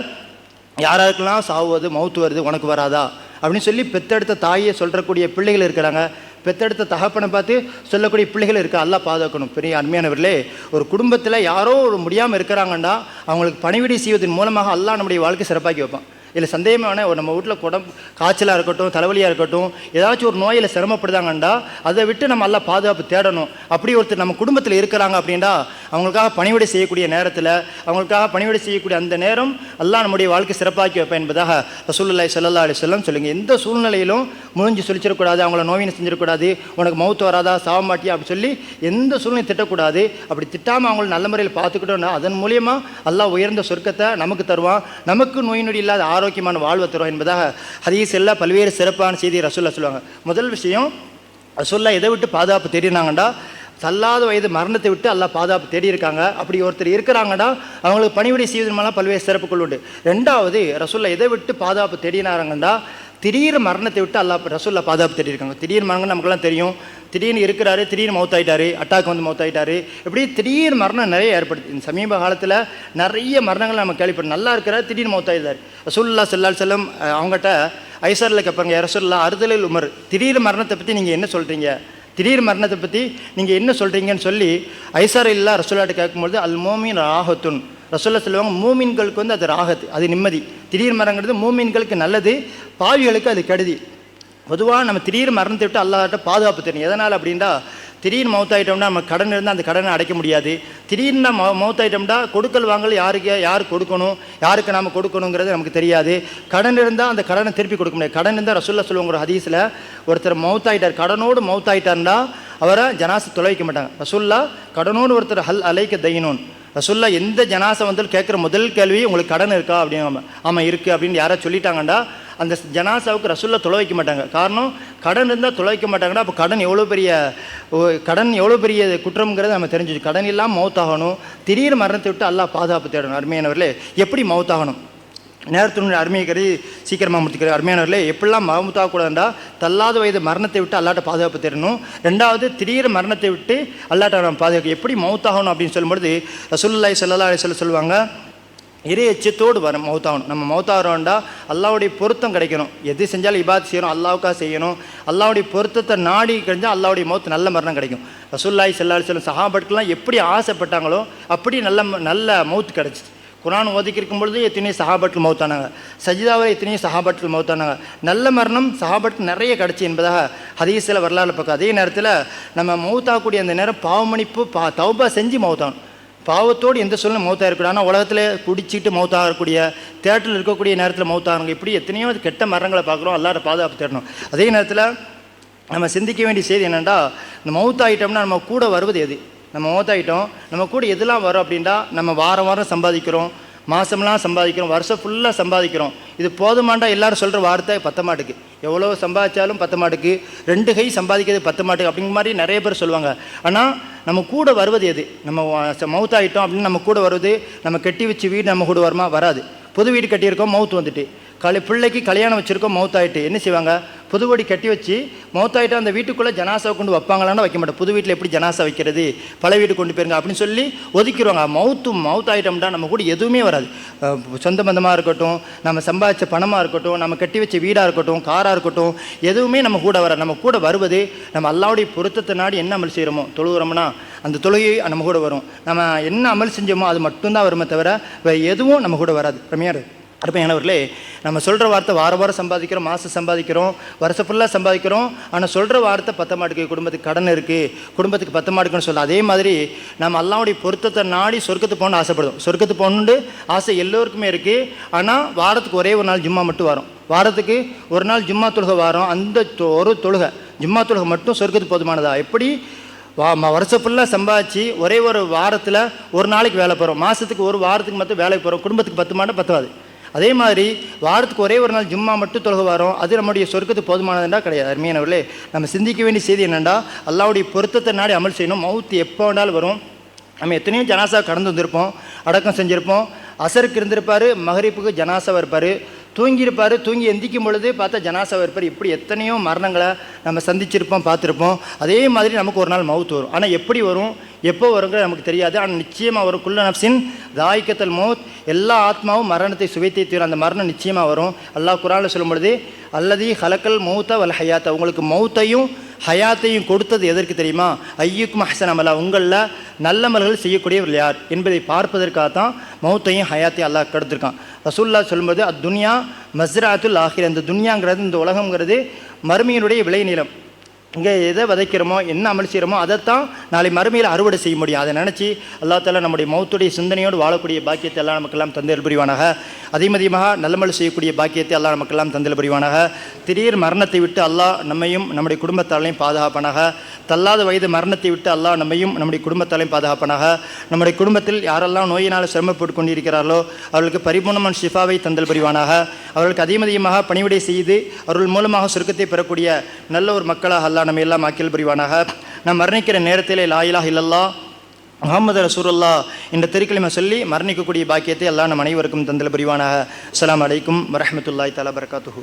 யாருக்கெல்லாம் சாவு வருது, மவுத்து வருது, உனக்கு வராதா அப்படின்னு சொல்லி பெத்தெடுத்த தாயை சொல்கிறக்கூடிய பிள்ளைகள் இருக்கிறாங்க, பெத்தெடுத்த தகப்பனை பார்த்து சொல்லக்கூடிய பிள்ளைகள் இருக்கா. அல்லாஹ் பாதுகாக்கணும். பெரிய அருமையானவர்களே, ஒரு குடும்பத்தில் யாரோ ஒரு முடியாமல் இருக்கிறாங்கன்னா அவங்களுக்கு பணிவிடை செய்வதன் மூலமாக அல்லாஹ் நம்முடைய வாழ்க்கை சிறப்பாக்கி வைப்பான். இதில் சந்தேகமான நம்ம வீட்டில் காய்ச்சலாக இருக்கட்டும், தலைவலியாக இருக்கட்டும், ஏதாச்சும் ஒரு நோயில் சிரமப்படுதாங்கண்டா அதை விட்டு நம்ம எல்லாம் பாதுகாப்பு தேடணும். அப்படி ஒருத்தர் நம்ம குடும்பத்தில் இருக்கிறாங்க அப்படின்னா அவங்களுக்காக பணிவிடை செய்யக்கூடிய நேரத்தில், அவங்களுக்காக பணிவிடை செய்யக்கூடிய அந்த நேரம் அல்லாஹ் நம்முடைய வாழ்க்கை சிறப்பாக்கி வைப்பேன் என்பதாக ரசூலுல்லாஹி ஸல்லல்லாஹு அலைஹி வஸல்லம் சொல்லுங்க. எந்த சூழ்நிலையிலும் முழிஞ்சு சொல்லிச்சிடக்கூடாது, அவங்கள நோவினை செஞ்சிடக்கூடாது, உனக்கு மௌத்து வராதா, சாவ மாட்டியா அப்படி சொல்லி எந்த சூழ்நிலையும் திட்டக்கூடாது. அப்படி திட்டாமல் அவங்கள நல்ல முறையில் பார்த்துக்கிட்டோன்னா அதன் மூலியமாக அல்லாஹ் உயர்ந்த சொர்க்கத்தை நமக்கு தருவான், நமக்கு நோய் நொடி இல்லாத ஆரோக்கியமான வாழ்வை தருவான் என்பதாக ஹதீஸில் பல்வேறு சிறப்பான செய்தி ரசூலுல்லாஹ் சொல்லுவாங்க. முதல் விஷயம், ரசூலுல்லாஹ் எதை விட்டு பாதுகாப்பு தேடினாங்கண்டா, தள்ளாத வயது மரணத்தை விட்டு அல்லாஹ் பாதுகாப்பு தேடி இருக்காங்க. அப்படி ஒருத்தர் இருக்கிறாங்கடா அவங்களுக்கு பணிவிடை செய்வதன் மூலம் பல்வேறு சிறப்புகள் உண்டு. ரெண்டாவது, ரசூலுல்லாஹ் எதை விட்டு பாதுகாப்பு தேடினாங்கண்டா, திடீர் மரணத்தை விட்டு அல்லாஹ் ரசூலுல்லாஹ் பாதுகாப்பு தேடி இருக்காங்க. திடீர் மரணம் நமக்குலாம் தெரியும், திடீர்னு இருக்கிறாரு, திடீர்னு மௌத்தாயிட்டாரு, அட்டாக் வந்து மௌத்தாயிட்டாரு, இப்படி திடீர் மரணம் நிறைய ஏற்படுது. இந்த சமீப காலத்தில் நிறைய மரணங்கள் நம்ம கேள்விப்படும். நல்லா இருக்கிறார், திடீர்னு மௌத்தாயிட்டார். ரசூலுல்லாஹ் ஸல்லல்லாஹு அலைஹி வஸல்லம் அவங்ககிட்ட ஐசரில் கேட்பாங்க, யா ரசூலுல்லாஹ் அறுதலில் உமர், திடீர் மரணத்தை பற்றி நீங்கள் என்ன சொல்கிறீங்க, திடீர் மரணத்தை பற்றி நீங்கள் என்ன சொல்கிறீங்கன்னு சொல்லி ஐசர் இல்லா ரசூலுல்லாஹ்ட்ட கேட்கும்பொழுது, அல் மோமின் ராஹத்துன், ரசூலுல்லாஹ் சொல்லுவாங்க, மூமின்களுக்கு வந்து அது ராகத், அது நிம்மதி. திடீர் மரணங்கிறது மூமின்களுக்கு நல்லது, பாவிகளுக்கு அது கெடுதி. பொதுவாக நம்ம திடீர் மரணத்தை விட்டு அல்லாஹ்ட்ட பாதுகாப்பு தெரியும். எதனால் அப்படின்னா, திடீர்னு மௌத்தாயிட்டோம்னா நம்ம கடன் இருந்தால் அந்த கடனை அடைக்க முடியாது. திடீர்னு மௌத்தாயிட்டோம்னா கொடுக்கல் வாங்கல் யார் கொடுக்கணும், யாருக்கு நாம் கொடுக்கணுங்கிறது நமக்கு தெரியாது. கடன் இருந்தால் அந்த கடனை திருப்பி கொடுக்க முடியாது. கடன் இருந்தால் ரசூலுல்லாஹ் சொல்லுவாங்க ஒரு ஹதீஸில், ஒருத்தர் மௌத்தாயிட்டார், கடனோடு மௌத்தாயிட்டார்னா அவரை ஜனாசை தொலைக்க மாட்டாங்க. ரசூலுல்லாஹ் கடனோடு ஒருத்தர் ஹல் அலைக்க தைனோன், ரசூலுல்லாஹ் எந்த ஜனாசை வந்து கேட்குற முதல் கேள்வி உங்களுக்கு கடன் இருக்கா அப்படின்னு. ஆமாம் இருக்குது அப்படின்னு யாராவது சொல்லிட்டாங்கண்டா அந்த ஜனாசாவுக்கு ரசூலுல்லாஹ் தொலை வைக்க மாட்டாங்க. காரணம், கடன் இருந்தால் தொலை வைக்க மாட்டாங்கன்னா அப்போ கடன் எவ்வளோ பெரிய குற்றம்ங்கிறத நம்ம தெரிஞ்சுச்சு. கடன் இல்லாமல் மௌத்தாகணும், திடீர் மரணத்தை விட்டு அல்லாஹ் பாதுகாப்பு தேடணும். அருமையானவர்களே, எப்படி மௌத்தாகணும், நேரத்தினுடைய அருமையை கருதி சீக்கிரமாக முடித்துக்கிற அருமையானவர்களே, எப்படிலாம் மௌத்தாகக்கூடாதுண்டா, தள்ளாத வயது மரணத்தை விட்டு அல்லாட்ட பாதுகாப்பு தேடணும். ரெண்டாவது, திடீர் மரணத்தை விட்டு அல்லாட்ட நம்ம பாதுகாப்பு. எப்படி மௌத்தாகணும் அப்படின்னு சொல்லும்பொழுது ரசூலுல்லாஹி ஸல்லல்லாஹு அலைஹி வஸல்லம் சொல்லுவாங்க, இறை எச்சத்தோடு வரும் மௌத்தாகணும். நம்ம மௌத்தாகிறோம்டா அல்லாஹ்வுடைய பொருத்தம் கிடைக்கணும். எது செஞ்சாலும் இபாத் செய்யணும், அல்லாஹ்வுக்காக செய்யணும். அல்லாஹ்வுடைய பொருத்தத்தை நாடி கிடைஞ்சால் அல்லாஹ்வுடைய மௌத் நல்ல மரணம் கிடைக்கும். ரசூலுல்லாஹி ஸல்லல்லாஹு அலைஹி வஸல்லம் சஹாபாட்கள்லாம் எப்படி ஆசைப்பட்டாங்களோ அப்படி நல்ல மௌத் கிடச்சிச்சு. குர்ஆன் ஓதிக்கு இருக்கும் பொழுது எத்தனையோ சஹாபாட்கள் மௌத்தானாங்க, சஜிதாவில் எத்தனையோ சஹாபாட்கள் மௌத்தானாங்க. நல்ல மரணம் சஹாபாட்கள் நிறைய கிடச்சி என்பதாக ஹதீஸில் வரலாறு பார்க்க. அதே நேரத்தில் நம்ம மௌத்தாகக்கூடிய அந்த நேரம் பாவமணிப்பு தௌபா செஞ்சு மௌத்தாகணும். பாவத்தோடு எந்த சூழ்நிலை மௌத்தாக இருக்கக்கூடாது. ஆனால் உலகத்தில் குடிச்சிட்டு மௌத்தாகக்கூடிய, தேட்டரில் இருக்கக்கூடிய நேரத்தில் மௌத்தாகிறாங்க. இப்படி எத்தனையோ கெட்ட மரணங்களை பார்க்குறோம். அல்லாஹ்ட்ட பாதுகாப்பு தேடணும். அதே நேரத்தில் நம்ம சிந்திக்க வேண்டிய செய்தி என்னென்னா, இந்த மௌத்தாயிட்டோம்னா நம்ம கூட வருவது எது? நம்ம மௌத்தாயிட்டோம், நம்ம கூட எதெல்லாம் வரும் அப்படின்னா, நம்ம வாரம் சம்பாதிக்கிறோம், மாதம்லாம் சம்பாதிக்கிறோம், வருஷம் ஃபுல்லாக சம்பாதிக்கிறோம். இது போதுமாண்டா எல்லாரும் சொல்கிற வார்த்தை பத்த மாட்டுக்கு. எவ்வளோ சம்பாதிச்சாலும் பத்த மாட்டுக்கு, 2 கை சம்பாதிக்கிறது பத்த மாட்டுக்கு அப்படிங்கிற மாதிரி நிறைய பேர் சொல்லுவாங்க. ஆனால் நம்ம கூட வருவது எது? நம்ம மௌத்தாயிட்டோம் அப்படின்னு நம்ம கூட வருவது, நம்ம கட்டி வச்சு வீடு நம்ம கூட வருமா? வராது. புது வீடு கட்டியிருக்கோம், மௌத்து வந்துட்டு. பிள்ளைக்கு கல்யாணம் வச்சுருக்கோம், மௌத்தாயிட்டு என்ன செய்வாங்க? புது வீடு கட்டி வச்சு மௌத்தாயிட்டு அந்த வீட்டுக்குள்ளே ஜனாசாவை கொண்டு வைப்பாங்களான்னா வைக்க மாட்டேன். புது வீட்டில் எப்படி ஜனாசா வைக்கிறது, பல வீடு கொண்டு போயிருங்க அப்படின்னு சொல்லி ஒதுக்கிடுவாங்க. மௌத்தாயிட்டோம்னா நம்ம கூட எதுவுமே வராது. சொந்த பந்தமாக இருக்கட்டும், நம்ம சம்பாதிச்ச பணமாக இருக்கட்டும், நம்ம கட்டி வச்ச வீடாக இருக்கட்டும், காராக இருக்கட்டும், எதுவுமே நம்ம கூட வராது. நம்ம கூட வருவது நம்ம அல்லாஹ்வுடைய பொருத்தத்தை நாடி என்ன அமல் செய்கிறோமோ, தொழுகிறோம்னா அந்த தொழுகை நம்ம கூட வரும். நம்ம என்ன அமல் செஞ்சோமோ அது மட்டும்தான் வருமே தவிர வேறு எதுவும் நம்ம கூட வராது. அருமையானவர்களே, நம்ம சொல்கிற வார்த்தை வாரம் சம்பாதிக்கிறோம், மாதம் சம்பாதிக்கிறோம், வருஷம் ஃபுல்லாக சம்பாதிக்கிறோம். ஆனால் சொல்கிற வார்த்தை பத்த மாட்டுக்கு, குடும்பத்துக்கு கடன் இருக்குது, குடும்பத்துக்கு பத்த மாட்டுக்குன்னு சொல்ல. அதே மாதிரி நம்ம அல்லாஹ்வுடைய பொருத்தத்தை நாடி சொர்க்கத்துக்கு போகணுன்னு ஆசைப்படுவோம். சொர்க்கத்துக்கு போகணுன்னு ஆசை எல்லோருக்குமே இருக்குது. ஆனால் வாரத்துக்கு ஒரே ஒரு நாள் ஜும்மா மட்டும் வரும். வாரத்துக்கு ஒரு நாள் ஜும்மா தொழுகை வரும். அந்த ஒரு தொழுகை, ஜும்மா தொழுகை மட்டும் சொர்க்கத்துக்கு போதுமானதா? எப்படி வருஷம் ஃபுல்லாக சம்பாதிச்சு ஒரே ஒரு வாரத்தில் ஒரு நாளைக்கு வேலை போகிறோம், மாதத்துக்கு ஒரு வாரத்துக்கு மட்டும் வேலைக்கு போகிறோம், குடும்பத்துக்கு 10 மாட்டோம் பத்தாது. அதே மாதிரி வாரத்துக்கு ஒரே ஒரு நாள் ஜும்மா மட்டும் தொழுக வரோம், அது நம்முடைய சொர்க்கத்துக்கு போதுமானதுண்டா? கிடையாது. அருமையானவர்களே, நம்ம சிந்திக்க வேண்டிய செய்தி என்னென்னா, அல்லாஹ்வுடைய பொருத்தத்தை நாடி அமல் செய்யணும். மௌத்து எப்போ வேண்டாலும் வரும். நம்ம எத்தனையோ ஜனாசா கடந்து வந்திருப்போம், அடக்கம் செஞ்சுருப்போம். அசருக்கு இருந்திருப்பார், மகரிப்புக்கு ஜனாசாவாக இருப்பார், தூங்கியிருப்பார், தூங்கி எந்திக்கும் பொழுது பார்த்தா ஜனாசாவாக இருப்பார். இப்படி எத்தனையோ மரணங்களை நம்ம சந்திச்சிருப்போம், பார்த்துருப்போம். அதே மாதிரி நமக்கு ஒரு நாள் மௌத் வரும். ஆனால் எப்படி வரும், எப்போ வருங்கிற நமக்கு தெரியாது. ஆனால் நிச்சயமாக வரும். குல்ல நஃப்ஸின் தாயிக்கத்தல் மௌத், எல்லா ஆத்மாவும் மரணத்தை சுவைத்தே தீரும். அந்த மரணம் நிச்சயமாக வரும். அல்லாஹ் குர்ஆனில் சொல்லும் பொழுது, அல்லதி ஹலக்கல் மௌத்த வல் ஹயாத்த, உங்களுக்கு மௌத்தையும் ஹயாத்தையும் கொடுத்தது எதற்கு தெரியுமா? ஐயுக்கும் அஹ்சன் அமலா, உங்களில் நல்லமல்கள் செய்யக்கூடியவர்கள் யார் என்பதை பார்ப்பதற்காக தான் மௌத்தையும் ஹயாத்தையும் அல்லாஹ் கொடுத்துருக்கான். ரசூலுல்லாஹ் சொல்லும்போது, அத்துன்யா மஸ்ராத்துல் ஆஹிர், அந்த துன்யாங்கிறது, இந்த உலகங்கிறது மறுமையினுடைய விளைநிலம். இங்கே எதை விதைக்கிறோமோ என்ன அமல் செய்கிறோமோ அதைத்தான் நாளை மறுமையில் அறுவடை செய்ய முடியும். அதை நினச்சி அல்லாஹ் தஆலா நம்முடைய மௌத்துடைய சிந்தனையோடு வாழக்கூடிய பாக்கியத்தை எல்லாம் நமக்கெல்லாம் தந்தல் புரிவானாக. அதிகமாக நல்லமல் செய்யக்கூடிய பாக்கியத்தை அல்லாஹ் நமக்கெல்லாம் தந்தல் புரிவானாக. திடீர் மரணத்தை விட்டு அல்லாஹ் நம்மையும் நம்முடைய குடும்பத்தாலையும் பாதுகாப்பானாக. தள்ளாத வயது மரணத்தை விட்டு அல்லாஹ் நம்மையும் நம்முடைய குடும்பத்தாலையும் பாதுகாப்பானாக. நம்முடைய குடும்பத்தில் யாரெல்லாம் நோயினால் சிரமப்பட்டு கொண்டிருக்கிறார்களோ அவர்களுக்கு பரிபூர்ணமான ஷிஃபாவை தந்தல் புரிவானாக. அவர்களுக்கு அதிகமாக பணிவிடை செய்து அவர்கள் மூலமாக சுருக்கத்தை பெறக்கூடிய நல்ல ஒரு மக்களாக அல்லாஹ் நம்ம எல்லாம் ஆக்கில் புரிவானாக. நாம் மரணிக்கிற நேரத்திலே லா இலாஹ இல்லல்லாஹ் முஹம்மது ரசூலுல்லாஹ் என்ற திருக்கலிமை சொல்லி மரணிக்கக்கூடிய பாக்கியத்தை அல்லாஹ் நம் அனைவருக்கும் தந்தல் புரிவானாக. அஸ்ஸலாமு அலைக்கும் வரஹ்மத்துல்லாஹி தஆலா பரகாத்துஹு.